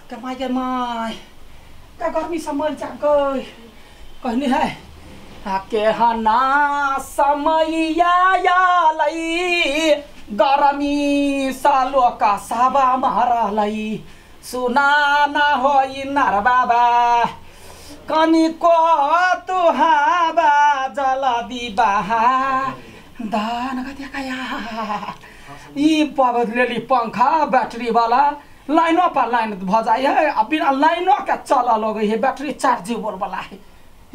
cái mai cái con mi samay chẳng coi coi ni hai के हना समैया लाई गरमी सालो का साबा महारालाई सुनाना होई नर बाबा कनिको तुहाबा जला दिबाहा दान कते काया ई पवलेली पंखा बैटरी वाला लाइनो पर लाइन भजाइ है अभी लाइनो का चला लगे है बैटरी चार्जेबल वाला है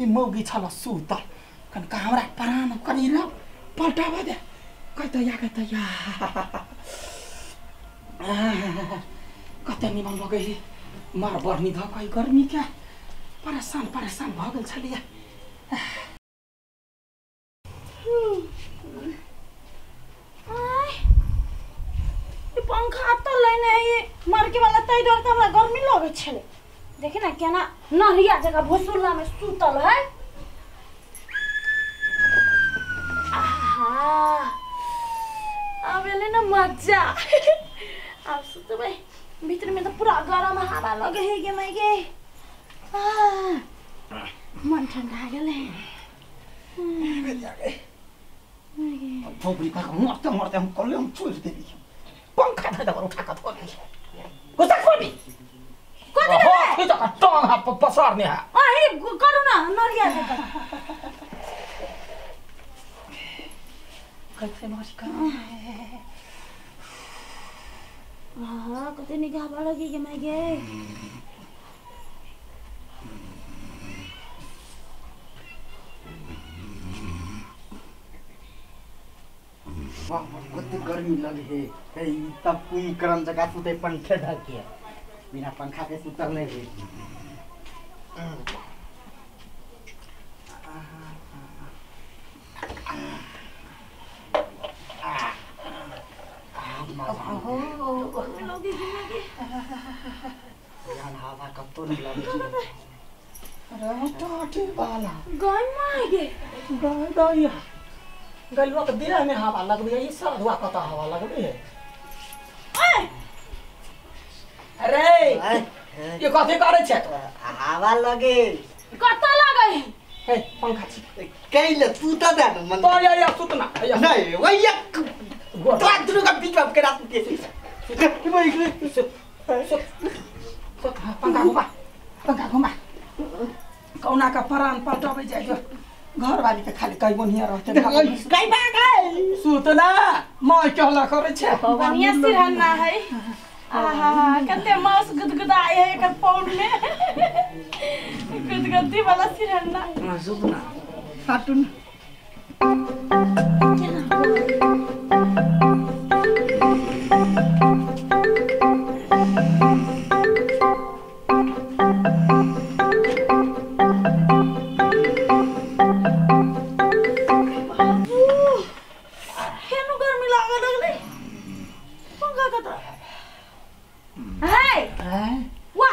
मौगी छल सुत कन कामरा परान कनिल पल्टावा दे कता या कते निमन लगे मार बर्नी ध कई गर्मी क्या परेशान भ गेल छलिए पंखा तो लेने मार के वाला तई डर हमरा गर्मी लगे छले देखे ना क्या ना नहरिया जगह भोसुरला में सुतल है अब ले ना मजा अब सुत भाई भीतर में तो पूरा गरम हवा लगे है के मैं के मन ठंडा गेले थोपड़ी का मरते हम कल हम छोड़ देबी पंखा था उठा का थोड़ी को तक कोनी हो कि त टंग हा पसार्ने हा हे करू ना नरिया जका कैसे नरिका कते निगाह बड़ा के मैं गे वाह कति गर्मी लगे है तब कुंभकर्ण जगह सुते पंखे ढके बिना पंखा के सुतर नहीं है हवा कब तो नहीं लगे अरे टाटी वाला गाय मागे गाय गलवा के दिया में हवा लगबे ई सब धुआ कता हवा लगबे अरे ये कथि करे छ हवा लगे कता लगे हे पंखा छी कैले तू त दा मन तो या सुतना नहीं वही तो का बीच में करा पंखा घुमा कौना का परान पलटबे जाय जो घर वाली के खाली कई बनिया रहते कई बात सुतना मैं कहला करे छ बढ़िया सिरहना है आहा कते मांस गुदगुदाए है एकर पौंड में गुदगुदी वाला सिरहना सुतना हटुन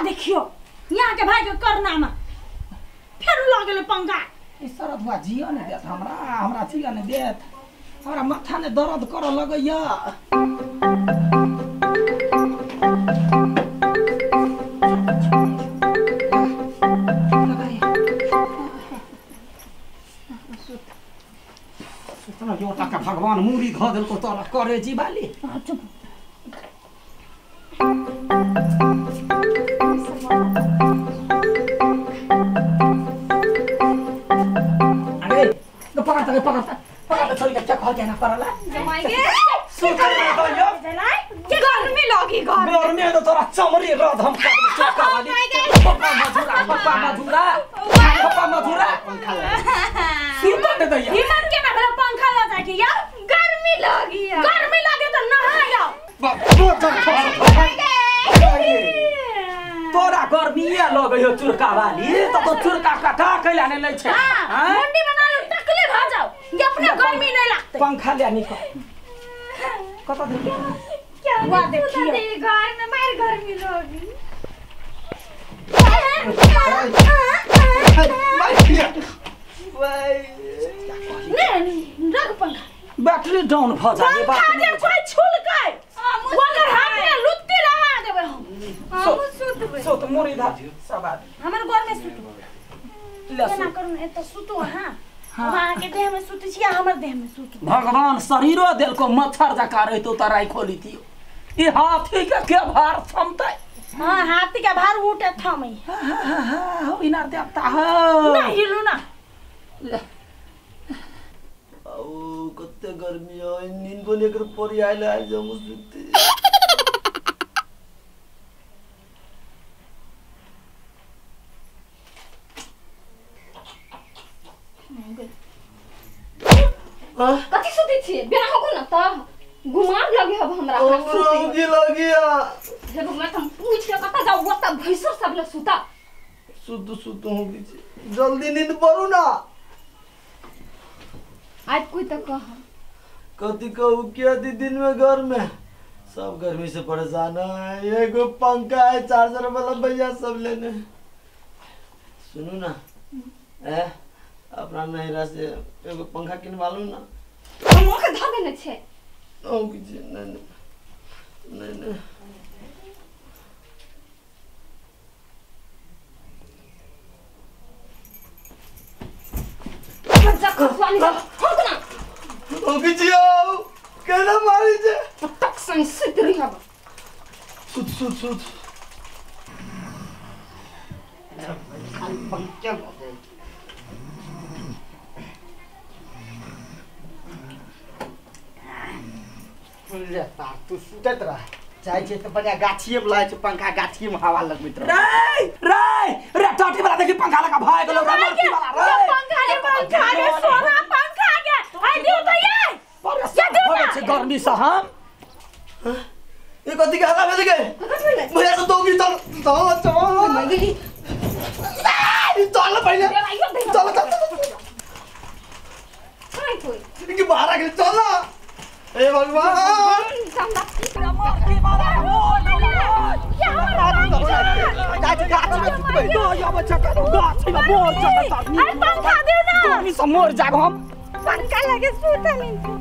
देखियो यहाँ के भाई के करना में फिर लगले पंखा इस तरह धुआ जिया ने देत हमरा जिया ने देत हमरा माथा ने दर्द कर लगैया सुतना यो तक भगवान मुरी ध देल को तोरा करे जी बाली चुप पकड़ छोरी के चक हो गया ना परला जमाएंगे सुतर में तो यो के गर्मी लगी गर्मी तो तोरा चमरी रद हम का चक्का वाली पप्पा मधुरा पंखा सुतर दे दया हिम्मत के ना पंखा लगा के यार गर्मी लगे तो नहा तोरा गर्मी लगे हो चुरका वाली तो चुरका कटा कैला ने ले छै मुंडी बना लो टकले भा जाओ ये अपने गर्मी नहीं लगते पंखा ले निको कत देखिए क्या हुआ देखिए घर में मेरी गर्मी लगी नहीं रख पंखा बैटरी डाउन भ जाए पंखा जे कोई छुल के वगर हाथ में लुत्ती लगा देबे हम सुत करबे सो तो मोरी धा सब आदमी हमर घर में सुतू ले केना सो करू एत सुतू हां वहां के देह में सुतू छी हमर देह में सुतू भगवान शरीरो दिल को मच्छर जका रहतो त राई खोली थी ई हाथी के भार थमतै हां हाथी के भार उठे थमै हो इनार देवता हो ना हिलू ना आओ कते गर्मी हो नींद को लेकर परी आइले आइ जाऊ सुते कथी सुते छिए बिना होको न त गुमान लगे अब हमरा की लगिया हे भगवान हम पूछ के कता जाऊ ओता भैसर सब ले सुता सुत हो बीच जल्दी नींद पड़ू ना आज कोई त कह कथी कहू क्या दिन में घर में सब गर्मी से परेशान है एगो पंखा है चार्जर वाला भैया सब लेने सुनू ना अपना नहरा से एगो पंखा किनवा लू ना हम के धा देने छे ओ किछ नहीं जा खसवानी जा होक ना ओ किछ केना मारी जे तक संग सितरी हब सुत पंक्चर हो गई ले तार तू सुतत रह चाहे छे तो बढ़िया गाछिए में लाए छे पंखा गाछिए में हवा लगबैत रह रे टाटी वाला देखी पंखा लगा भाग गेलो रे मरती वाला रे पंखा रे सोना पंखा के आई दियो त ये होवे छे गर्मी से हम ये कथी के हल्ला बज गए भैया से दोगी चल पहले चल काय कोई इनके बाहर आ गए चल ना ए भगवान मरती वाला पंखा दियो ना गर्मी से मर जाग हम पंखा लगे सुतनी